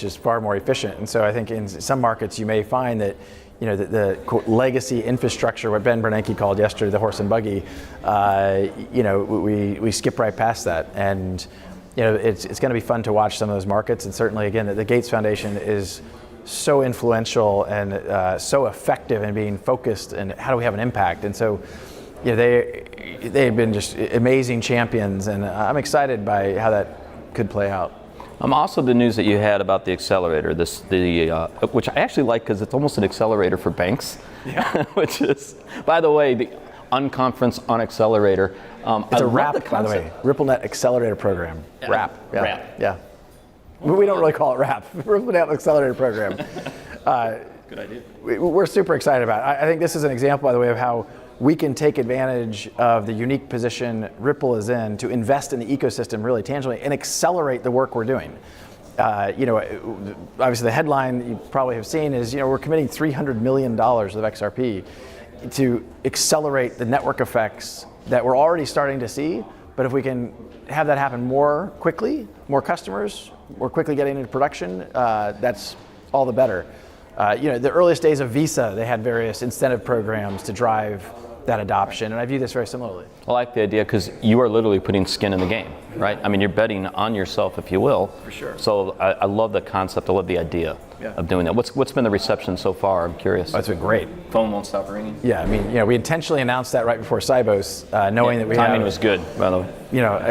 which is far more efficient. And so I think in some markets you may find that the quote, legacy infrastructure, what Ben Bernanke called yesterday the horse and buggy, we skip right past that. And it's going to be fun to watch some of those markets. And certainly, again, the Gates Foundation is so influential and so effective in being focused and how do we have an impact. And so they've been just amazing champions, and I'm excited by how that could play out. Also, the news that you had about the accelerator, which I actually like because it's almost an accelerator for banks, which is, by the way, the Unconference on Accelerator. It's a RAP, by the way, RippleNet Accelerator Program. RAP. Yeah. We don't really call it RAP. RippleNet Accelerator Program. Good idea. We're super excited about it. I think this is an example, by the way, of how we can take advantage of the unique position Ripple is in to invest in the ecosystem really tangibly and accelerate the work we're doing. Obviously the headline you probably have seen is, we're committing $300 million of XRP to accelerate the network effects that we're already starting to see. But if we can have that happen more quickly, more customers, more quickly getting into production, that's all the better. The earliest days of Visa, they had various incentive programs to drive that adoption, and I view this very similarly. I like the idea because you are literally putting skin in the game, right? I mean, you're betting on yourself, if you will. For sure. So I love the concept. I love the idea of doing that. What's been the reception so far? I'm curious. Oh, it's been great. Phone won't stop ringing. Yeah, I mean, we intentionally announced that right before Sibos, knowing that timing was good, by the way.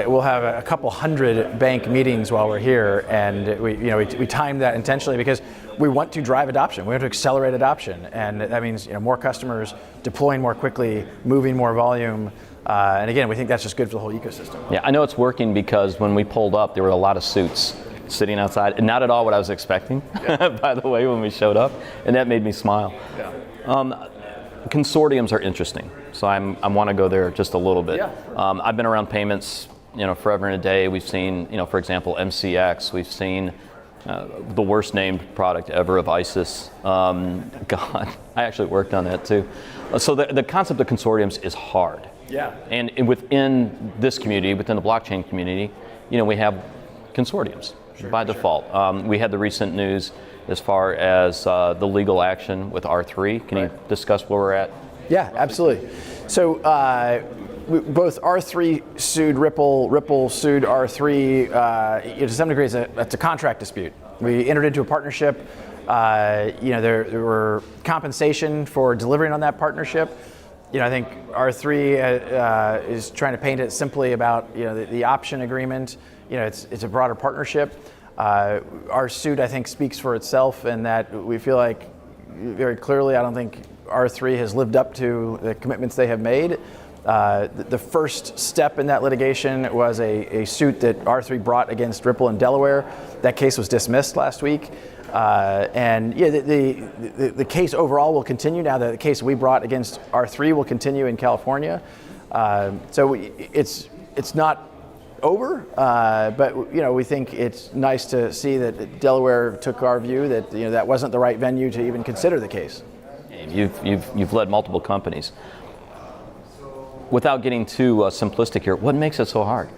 We'll have a couple hundred bank meetings while we're here, and we timed that intentionally because we want to drive adoption. We want to accelerate adoption, and that means more customers deploying more quickly, moving more volume, and again, we think that's just good for the whole ecosystem. Yeah, I know it's working because when we pulled up, there were a lot of suits sitting outside, and not at all what I was expecting, by the way, when we showed up, and that made me smile. Yeah. Consortiums are interesting, so I want to go there just a little bit. Yeah. I've been around payments, forever and a day. We've seen, for example, MCX. We've seen the worst named product ever of ISIS. God, I actually worked on that too. So the concept of consortiums is hard. Yeah. And within this community, within the blockchain community, we have consortiums by default. We had the recent news as far as the legal action with R3. Can you discuss where we're at? Yeah, absolutely. So both R3 sued Ripple, Ripple sued R3. To some degree, it's a contract dispute. We entered into a partnership. There were compensation for delivering on that partnership. I think R3 is trying to paint it simply about the option agreement. It's a broader partnership. Our suit, I think, speaks for itself in that we feel like very clearly, I don't think R3 has lived up to the commitments they have made. The first step in that litigation was a suit that R3 brought against Ripple in Delaware. That case was dismissed last week. The case overall will continue. Now the case we brought against R3 will continue in California. So it's not over, but we think it's nice to see that Delaware took our view that that wasn't the right venue to even consider the case. You've led multiple companies. Without getting too simplistic here, what makes it so hard?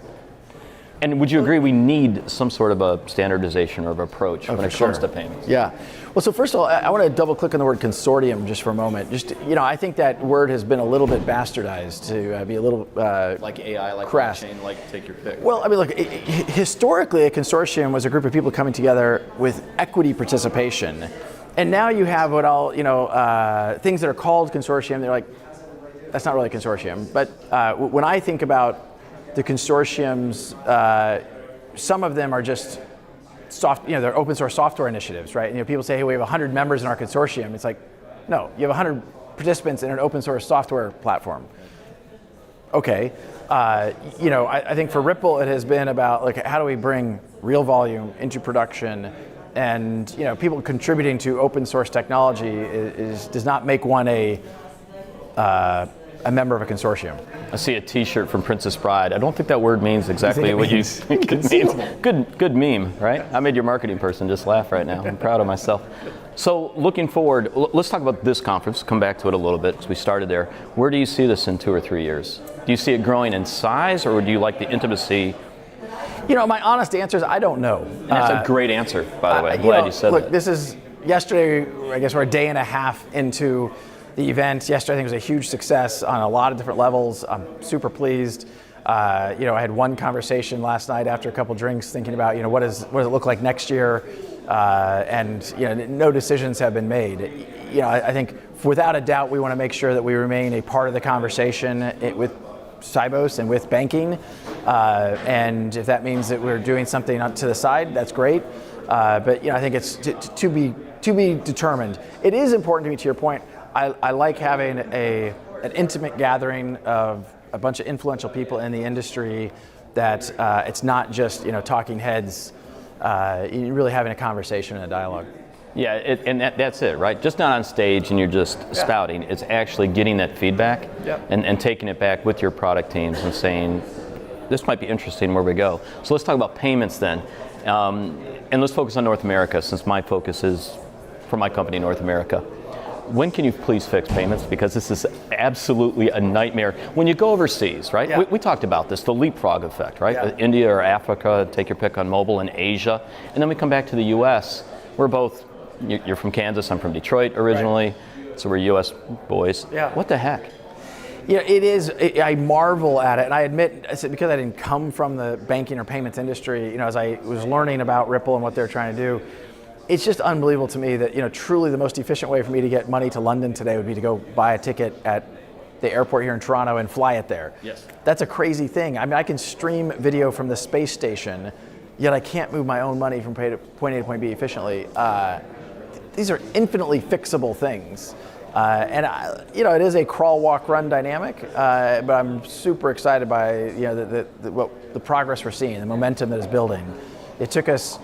And would you agree we need some sort of a standardization or of approach when it comes to payments? Yeah. Well, so first of all, I want to double click on the word consortium just for a moment. I think that word has been a little bit bastardized to be a little like AI, like crass. blockchain, like take your pick. Well, I mean, look, historically, a consortium was a group of people coming together with equity participation, and now you have what all things that are called consortium. They're like, that's not really a consortium. But when I think about the consortiums, some of them are just they're open source software initiatives, right? And people say, hey, we have 100 members in our consortium. It's like, no, you have 100 participants in an open source software platform. Okay, I think for Ripple it has been about how do we bring real volume into production, and people contributing to open source technology does not make one a member of a consortium. I see a T-shirt from Princess Bride. I don't think that word means exactly what you think it means. Good meme, right? I made your marketing person just laugh right now. I'm proud of myself. So looking forward, let's talk about this conference. Come back to it a little bit because we started there. Where do you see this in 2 or 3 years? Do you see it growing in size, or do you like the intimacy My honest answer is I don't know. And that's a great answer, by the way. I'm glad you said look, that. This is yesterday. I guess we're a day and a half into the event. Yesterday, I think, was a huge success on a lot of different levels. I'm super pleased. I had one conversation last night after a couple drinks, thinking about what does it look like next year, and no decisions have been made. I think without a doubt we want to make sure that we remain a part of the conversation with Sibos and with banking, and if that means that we're doing something to the side, that's great. But I think it's to be determined. It is important to me, to your point. I like having an intimate gathering of a bunch of influential people in the industry, that it's not just talking heads. You're really having a conversation and a dialogue. Yeah, and that's it, right? Just not on stage and you're just spouting. It's actually getting that feedback and taking it back with your product teams and saying, this might be interesting where we go. So let's talk about payments then. And let's focus on North America, since my focus is for my company, North America. When can you please fix payments? Because this is absolutely a nightmare. When you go overseas, right? Yeah. We talked about this, the leapfrog effect, right? Yeah. India or Africa, take your pick on mobile, and Asia. And then we come back to the US. We're both, you're from Kansas, I'm from Detroit originally. Right. So we're US boys. Yeah. What the heck? It is. I marvel at it, and I admit, because I didn't come from the banking or payments industry, as I was learning about Ripple and what they're trying to do, it's just unbelievable to me that truly the most efficient way for me to get money to London today would be to go buy a ticket at the airport here in Toronto and fly it there. Yes. That's a crazy thing. I mean, I can stream video from the space station, yet I can't move my own money from point A to point B efficiently. These are infinitely fixable things. And it is a crawl, walk, run dynamic, but I'm super excited by the progress we're seeing, the momentum that is building. It took us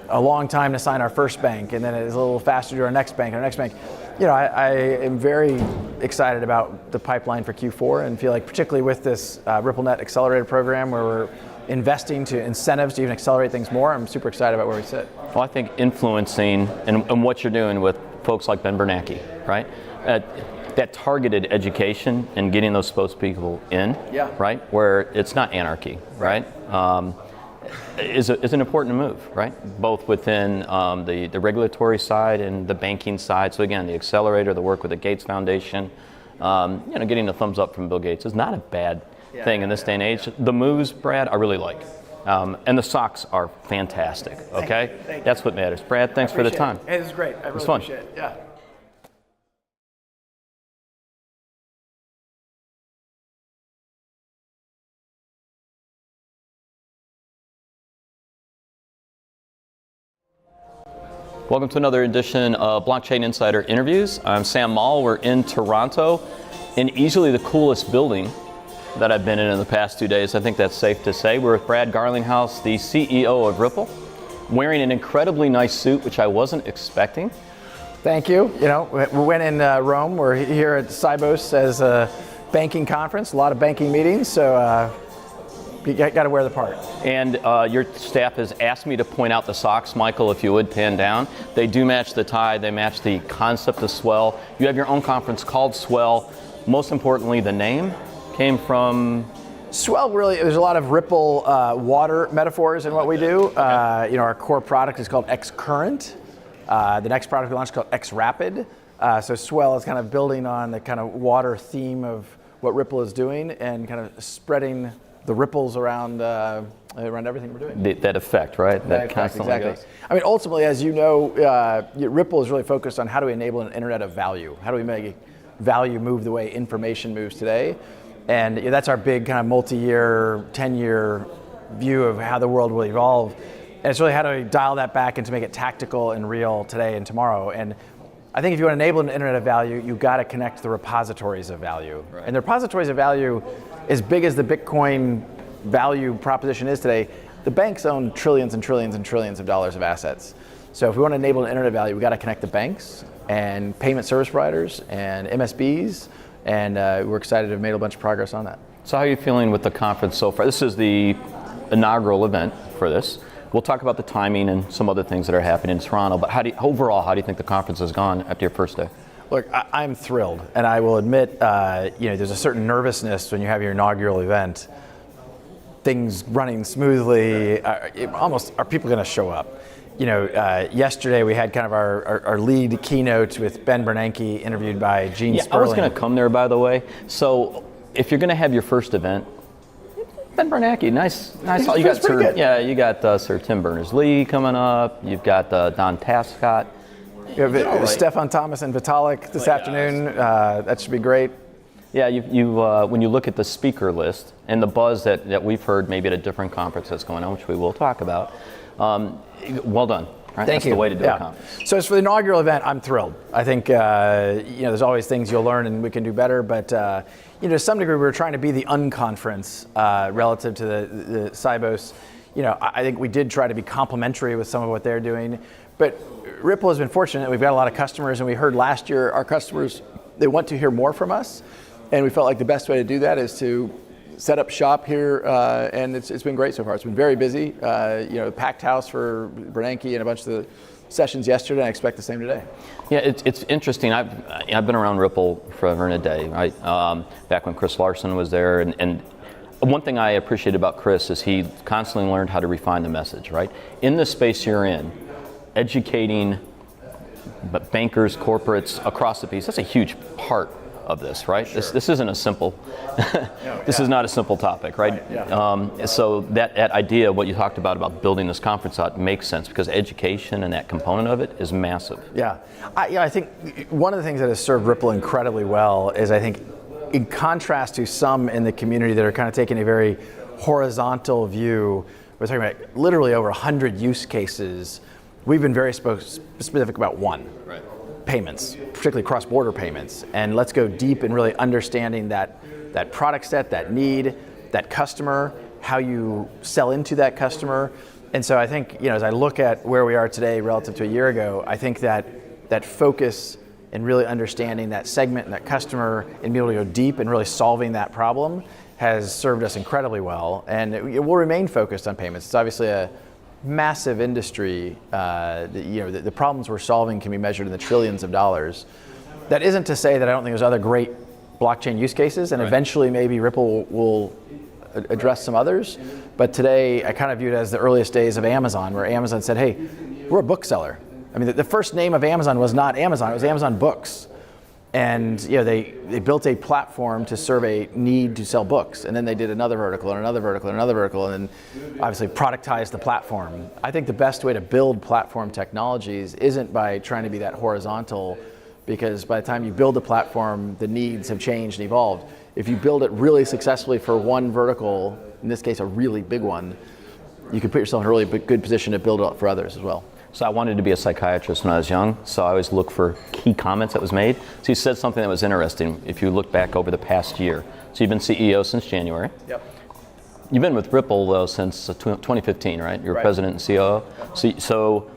a long time to sign our first bank, and then it was a little faster to do our next bank. I am very excited about the pipeline for Q4, and feel like, particularly with this RippleNet Accelerator program, where we're investing to incentives to even accelerate things more, I'm super excited about where we sit. Well, I think influencing and what you're doing with folks like Ben Bernanke, right? That targeted education and getting those spokespeople in, right? Where it's not anarchy, right? Is an important move, right? Both within the regulatory side and the banking side. So again, the accelerator, the work with the Gates Foundation, getting the thumbs up from Bill Gates is not a bad thing in this day and age. The moves, Brad, I really like. And the socks are fantastic, okay? Thank you. That's what matters. Brad, thanks for the time. It was great. I really fun. appreciate it. Yeah. Welcome to another edition of Blockchain Insider Interviews. I'm Sam Maul. We're in Toronto, in easily the coolest building that I've been in the past 2 days. I think that's safe to say. We're with Brad Garlinghouse, the CEO of Ripple, wearing an incredibly nice suit, which I wasn't expecting. Thank you. We went in Rome. We're here at Sibos as a banking conference, a lot of banking meetings, so you got to wear the part. And your staff has asked me to point out the socks, Michael, if you would pan down. They do match the tie, they match the concept of Swell. You have your own conference called Swell. Most importantly, the name came from? Swell, really, there's a lot of Ripple water metaphors in what we do. Our core product is called X Current. The next product we launched is called X Rapid. So Swell is kind of building on the kind of water theme of what Ripple is doing and kind of spreading the ripples around everything we're doing. That effect, right? That effect, constantly exactly. goes. I mean, ultimately, as you know, Ripple is really focused on how do we enable an internet of value? How do we make value move the way information moves today? And that's our big kind of multi-year, 10-year view of how the world will evolve. And it's really how do we dial that back and to make it tactical and real today and tomorrow. And I think if you want to enable an internet of value, you've got to connect the repositories of value. Right. And the repositories of value, as big as the Bitcoin value proposition is today, the banks own trillions and trillions and trillions of dollars of assets. So if we want to enable an internet of value, we've got to connect the banks and payment service providers and MSBs, and we're excited to have made a bunch of progress on that. So how are you feeling with the conference so far? This is the inaugural event for this. We'll talk about the timing and some other things that are happening in Toronto, but overall, how do you think the conference has gone after your first day? Look, I'm thrilled, and I will admit, there's a certain nervousness when you have your inaugural event. things running smoothly? Are people going to show up? Yesterday we had kind of our lead keynote with Ben Bernanke, interviewed by Gene Sperling. I was going to come there, by the way. So if you're going to have your first event, Ben Bernanke, nice. You got Sir Tim Berners-Lee coming up. You've got Don Tascott. You have Stefan Thomas and Vitalik this afternoon. That should be great. Yeah, when you look at the speaker list and the buzz that we've heard maybe at a different conference that's going on, which we will talk about, well done. Right? Thank you. That's the way to do a conference. So as for the inaugural event, I'm thrilled. I think there's always things you'll learn and we can do better, but to some degree we're trying to be the unconference relative to the Sibos. I think we did try to be complementary with some of what they're doing, but Ripple has been fortunate. We've got a lot of customers, and we heard last year our customers, they want to hear more from us, and we felt like the best way to do that is to set up shop here, and it's been great so far. It's been very busy, packed house for Bernanke and a bunch of the sessions yesterday, and I expect the same today. Yeah, it's interesting. I've been around Ripple forever and a day, right? Back when Chris Larson was there, and one thing I appreciate about Chris is he constantly learned how to refine the message, right? In the space you're in, educating bankers, corporates across the piece, that's a huge part of this, right? Sure. This isn't a simple, this is not a simple topic, right? So that idea, what you talked about building this conference out, makes sense because education and that component of it is massive. Yeah, I think one of the things that has served Ripple incredibly well is, I think, in contrast to some in the community that are kind of taking a very horizontal view, we're talking about literally over 100 use cases. We've been very specific about one. Right. Payments, particularly cross-border payments, and let's go deep in really understanding that product set, that need, that customer, how you sell into that customer. And so I think, as I look at where we are today relative to a year ago, I think that focus and really understanding that segment and that customer and being able to go deep and really solving that problem has served us incredibly well. And it will remain focused on payments. It's obviously a massive industry. The problems we're solving can be measured in the trillions of dollars. That isn't to say that I don't think there's other great blockchain use cases, and eventually maybe Ripple will address some others. But today, I kind of view it as the earliest days of Amazon, where Amazon said, hey, we're a bookseller. I mean, the first name of Amazon was not Amazon, it was Amazon Books. And they built a platform to serve a need to sell books, and then they did another vertical and another vertical and another vertical, and then obviously productized the platform. I think the best way to build platform technologies isn't by trying to be that horizontal, because by the time you build the platform, the needs have changed and evolved. If you build it really successfully for one vertical, in this case a really big one, you can put yourself in a really good position to build it up for others as well. So I wanted to be a psychiatrist when I was young, so I always look for key comments that was made. So you said something that was interesting if you look back over the past year. So you've been CEO since January. Yep. You've been with Ripple, though, since 2015, right? You're president and COO. So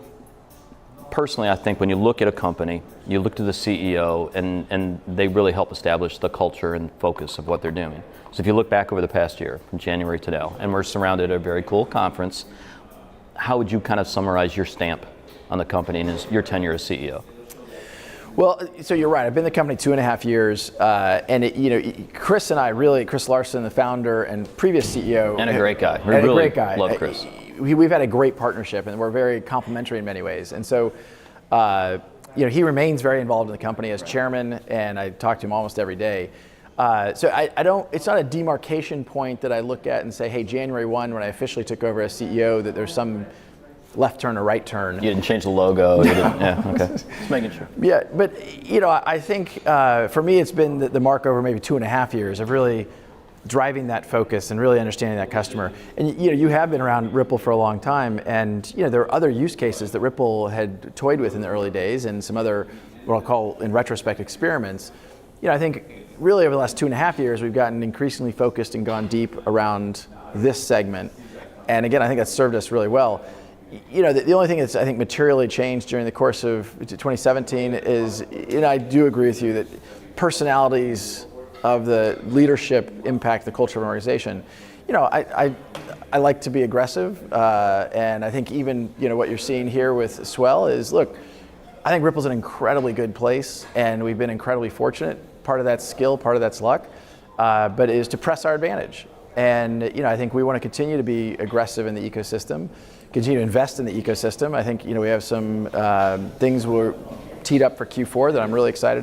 personally, I think when you look at a company, you look to the CEO, and they really help establish the culture and focus of what they're doing. So if you look back over the past year, from January to now, and we're surrounded at a very cool conference, how would you kind of summarize your stamp on the company and your tenure as CEO? Well, so you're right. I've been in the company 2.5 years, and Chris and I Chris Larson, the founder and previous CEO, and a great guy. We really great guy. Love Chris. We've had a great partnership, and we're very complementary in many ways. And so, he remains very involved in the company as chairman, and I talk to him almost every day. So I don't. It's not a demarcation point that I look at and say, hey, January 1, when I officially took over as CEO, that there's some left turn or right turn. You didn't change the logo. You didn't, yeah, okay. Just making sure. Yeah, but I think for me, it's been the mark over maybe 2.5 years of really driving that focus and really understanding that customer. And you have been around Ripple for a long time, and there are other use cases that Ripple had toyed with in the early days, and some other what I'll call in retrospect experiments. I think really over the last 2.5 years, we've gotten increasingly focused and gone deep around this segment. And again, I think that's served us really well. The only thing that's I think materially changed during the course of 2017 is, and I do agree with you that personalities of the leadership impact the culture of an organization. I like to be aggressive, and I think even what you're seeing here with Swell is, look, I think Ripple's an incredibly good place, and we've been incredibly fortunate. Part of that's skill, part of that's luck, but it is to press our advantage. And I think we want to continue to be aggressive in the ecosystem, continue to invest in the ecosystem. I think we have some things we're teed up for Q4 that I'm really excited